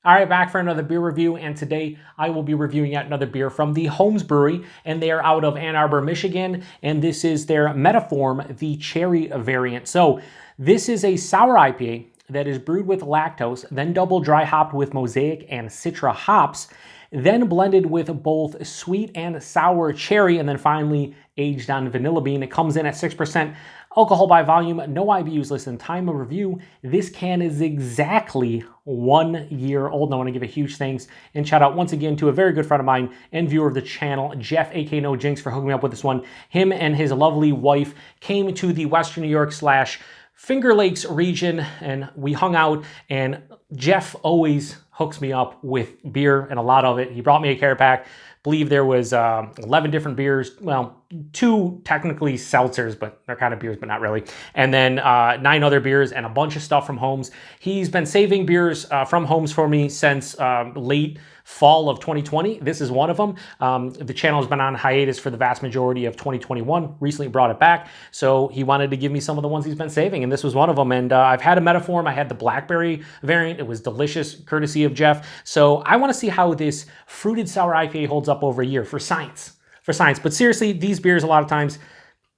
All right, back for another beer review, and today I will be reviewing yet another beer from the HOMES Brewery, and they are out of Ann Arbor, Michigan, and this is their METAFORM, the cherry variant. So this is a sour IPA that is brewed with lactose, then double dry hopped with Mosaic and Citra hops, then blended with both sweet and sour cherry, and then finally aged on vanilla bean. It comes in at 6% alcohol by volume, no IBUs listed. Time of review, this can is exactly 1 year old. And I want to give a huge thanks and shout out once again to a very good friend of mine and viewer of the channel, Jeff, aka No Jinx, for hooking me up with this one. Him and his lovely wife came to the Western New York / Finger Lakes region, and we hung out, and Jeff always hooks me up with beer, and a lot of it. He brought me a care pack. I believe there was 11 different beers. Well, 2 technically seltzers, but they're kind of beers, but not really. And then 9 other beers and a bunch of stuff from HOMES. He's been saving beers from HOMES for me since late fall of 2020. This is one of them. The channel has been on hiatus for the vast majority of 2021. Recently brought it back. So he wanted to give me some of the ones he's been saving, and this was one of them. And I've had a METAFORM. I had the blackberry variant. It was delicious, courtesy of Jeff. So I want to see how this fruited sour IPA holds up over a year for science. But seriously, these beers, a lot of times,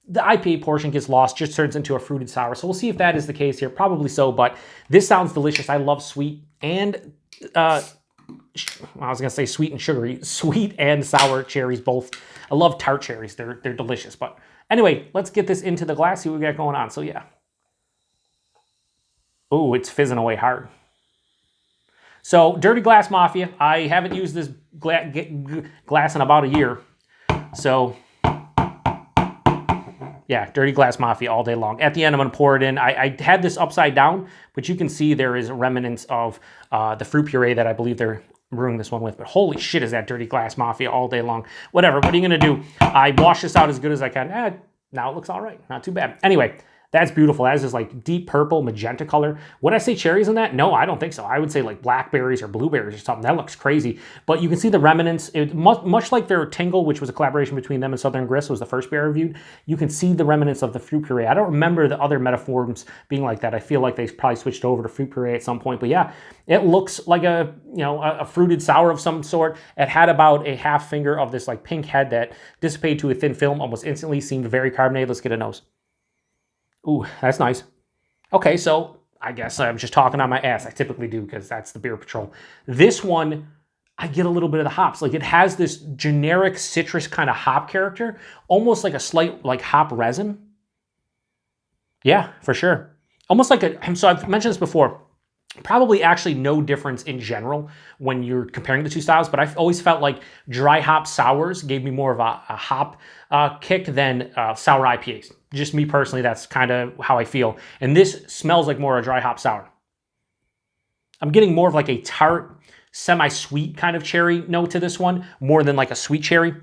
the IPA portion gets lost, just turns into a fruited sour. So we'll see if that is the case here. Probably so, but this sounds delicious. I love sweet and, I was going to say sweet and sugary. Sweet and sour cherries, both. I love tart cherries. They're delicious. But anyway, let's get this into the glass, see what we got going on. So yeah. Ooh, it's fizzing away hard. So, Dirty Glass Mafia. I haven't used this glass in about a year. So, yeah, Dirty Glass Mafia all day long. At the end, I'm going to pour it in. I had this upside down, but you can see there is remnants of the fruit puree that I believe they're brewing this one with. But holy shit, is that Dirty Glass Mafia all day long. Whatever, what are you going to do? I wash this out as good as I can. Now it looks all right. Not too bad. Anyway, that's beautiful. That is this like deep purple magenta color. Would I say cherries in that? No, I don't think so. I would say like blackberries or blueberries or something. That looks crazy. But you can see the remnants. Much like their Tingle, which was a collaboration between them and Southern Grist, was the first beer I reviewed. You can see the remnants of the fruit puree. I don't remember the other METAFORMs being like that. I feel like they probably switched over to fruit puree at some point. But yeah, it looks like a fruited sour of some sort. It had about a half finger of this like pink head that dissipated to a thin film almost instantly. Seemed very carbonated. Let's get a nose. Ooh, that's nice. Okay, so I guess I'm just talking on my ass. I typically do because that's the beer PaTroll. This one, I get a little bit of the hops. Like it has this generic citrus kind of hop character, almost like a slight like hop resin. Yeah, for sure. Almost like so I've mentioned this before. Probably actually no difference in general when you're comparing the two styles, but I've always felt like dry hop sours gave me more of a hop kick than sour IPAs. Just me personally, that's kind of how I feel. And this smells like more a dry hop sour. I'm getting more of like a tart, semi-sweet kind of cherry note to this one, more than like a sweet cherry.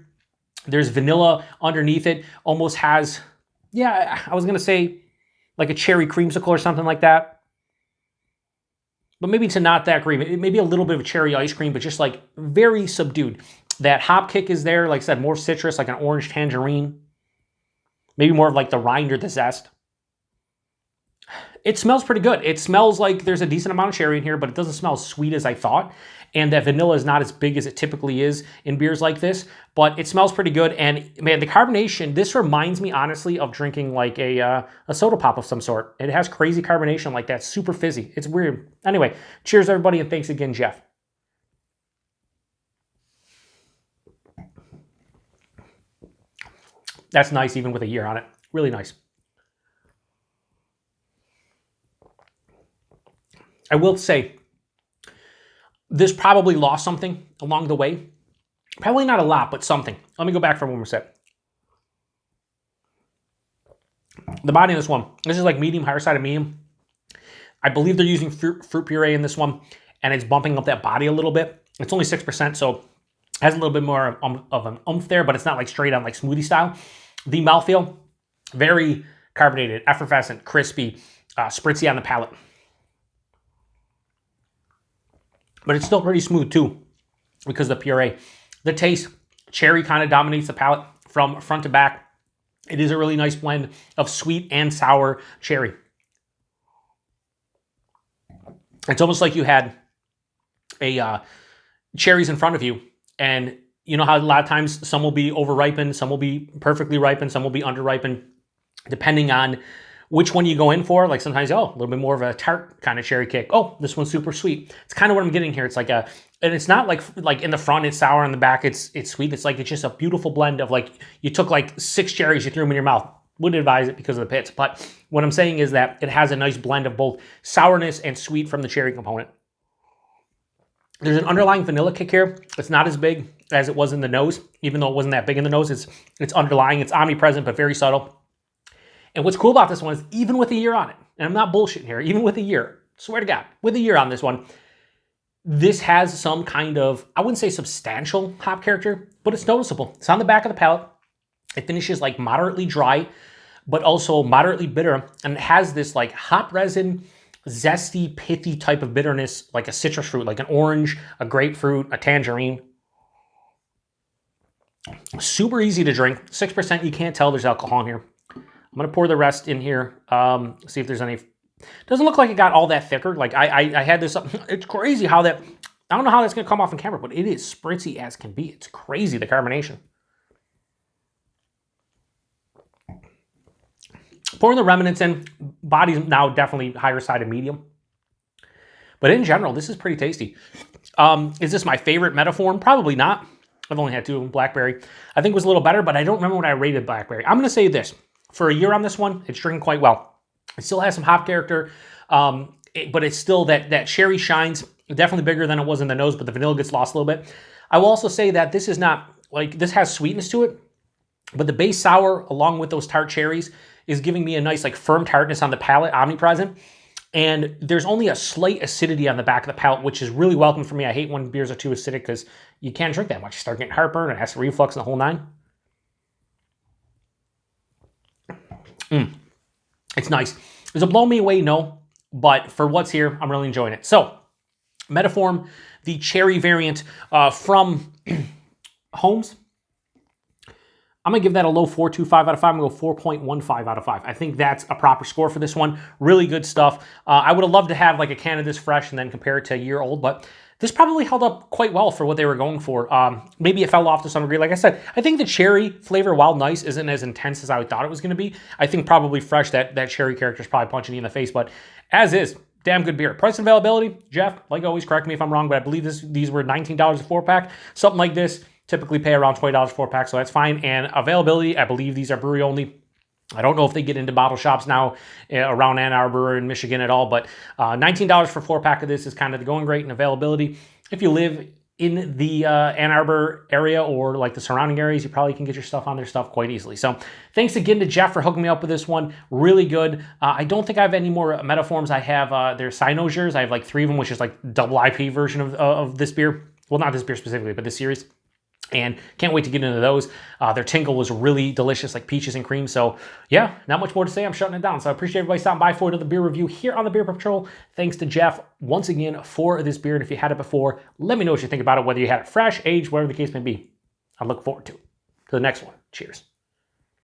There's vanilla underneath it, almost has, yeah, I was gonna say like a cherry creamsicle or something like that. But maybe to not that cream. Maybe a little bit of cherry ice cream, but just like very subdued. That hop kick is there, like I said, more citrus, like an orange tangerine. Maybe more of like the rind or the zest. It smells pretty good. It smells like there's a decent amount of cherry in here, but it doesn't smell as sweet as I thought. And that vanilla is not as big as it typically is in beers like this, but it smells pretty good. And man, the carbonation, this reminds me honestly of drinking like a soda pop of some sort. It has crazy carbonation like that, super fizzy. It's weird. Anyway, cheers everybody, and thanks again, Jeff. That's nice even with a year on it. Really nice. I will say, this probably lost something along the way. Probably not a lot, but something. Let me go back for one more sip. The body of this one, this is like medium, higher side of medium. I believe they're using fruit puree in this one, and it's bumping up that body a little bit. It's only 6%, so it has a little bit more of an oomph there, but it's not like straight on like smoothie style. The mouthfeel, very carbonated, effervescent, crispy, spritzy on the palate. But it's still pretty smooth too because of the puree. The taste, cherry kind of dominates the palate from front to back. It is a really nice blend of sweet and sour cherry. It's almost like you had cherries in front of you, and you know how a lot of times some will be over-ripened, some will be perfectly ripened, some will be under-ripened, depending on which one you go in for. Like sometimes, oh, a little bit more of a tart kind of cherry kick. Oh, this one's super sweet. It's kind of what I'm getting here. It's like and it's not like in the front it's sour, in the back it's sweet. It's like it's just a beautiful blend of like you took like 6 cherries, you threw them in your mouth. Wouldn't advise it because of the pits, but what I'm saying is that it has a nice blend of both sourness and sweet from the cherry component. There's an underlying vanilla kick here. It's not as big as it was in the nose, even though it wasn't that big in the nose. It's underlying, it's omnipresent, but very subtle. And what's cool about this one is even with a year on it, and I'm not bullshitting here, even with a year, swear to God, with a year on this one, this has some kind of, I wouldn't say substantial hop character, but it's noticeable. It's on the back of the palate. It finishes like moderately dry, but also moderately bitter, and it has this like hop resin, zesty, pithy type of bitterness, like a citrus fruit, like an orange, a grapefruit, a tangerine. Super easy to drink. 6%, you can't tell there's alcohol in here. I'm going to pour the rest in here, see if there's any. Doesn't look like it got all that thicker. Like I had this, it's crazy how that, I don't know how that's going to come off in camera, but it is spritzy as can be. It's crazy, the carbonation. Pouring the remnants in, body's now definitely higher side of medium. But in general, this is pretty tasty. Is this my favorite METAFORM? Probably not. I've only had 2 of them. Blackberry, I think was a little better, but I don't remember when I rated Blackberry. I'm going to say this. For a year on this one, it's drinking quite well. It still has some hop character, but it's still that cherry shines. Definitely bigger than it was in the nose, but the vanilla gets lost a little bit. I will also say that this is not, like, this has sweetness to it, but the base sour, along with those tart cherries, is giving me a nice, like, firm tartness on the palate, omnipresent. And there's only a slight acidity on the back of the palate, which is really welcome for me. I hate when beers are too acidic because you can't drink that much. You start getting heartburn and acid reflux and the whole 9. It's nice. Does it blow me away? No. But for what's here, I'm really enjoying it. So, METAFORM, the cherry variant from HOMES. I'm going to give that a low 4.25 out of 5. I'm going to go 4.15 out of 5. I think that's a proper score for this one. Really good stuff. I would have loved to have like a can of this fresh and then compare it to a year old, but this probably held up quite well for what they were going for. Maybe it fell off to some degree. Like I said, I think the cherry flavor, while nice, isn't as intense as I thought it was going to be. I think probably fresh, that cherry character is probably punching you in the face, but as is, damn good beer. Price and availability, Jeff, like always, correct me if I'm wrong, but I believe these were $19 a 4-pack. Something like this, typically pay around $20 a 4-pack, so that's fine. And availability, I believe these are brewery only. I don't know if they get into bottle shops now around Ann Arbor and Michigan at all, but $19 for 4-pack of this is kind of the going rate and availability. If you live in the Ann Arbor area or like the surrounding areas, you probably can get your stuff on their stuff quite easily. So thanks again to Jeff for hooking me up with this one. Really good. I don't think I have any more METAFORMs. I have their Cynosures. I have like 3 of them, which is like double IPA version of this beer. Well, not this beer specifically, but this series. And can't wait to get into those. Their tinkle was really delicious, like peaches and cream. So yeah, not much more to say. I'm shutting it down. So I appreciate everybody stopping by for another beer review here on the Beer Patrol. Thanks to Jeff once again for this beer. And if you had it before, let me know what you think about it, whether you had it fresh, aged, whatever the case may be. I look forward to it. To the next one. Cheers.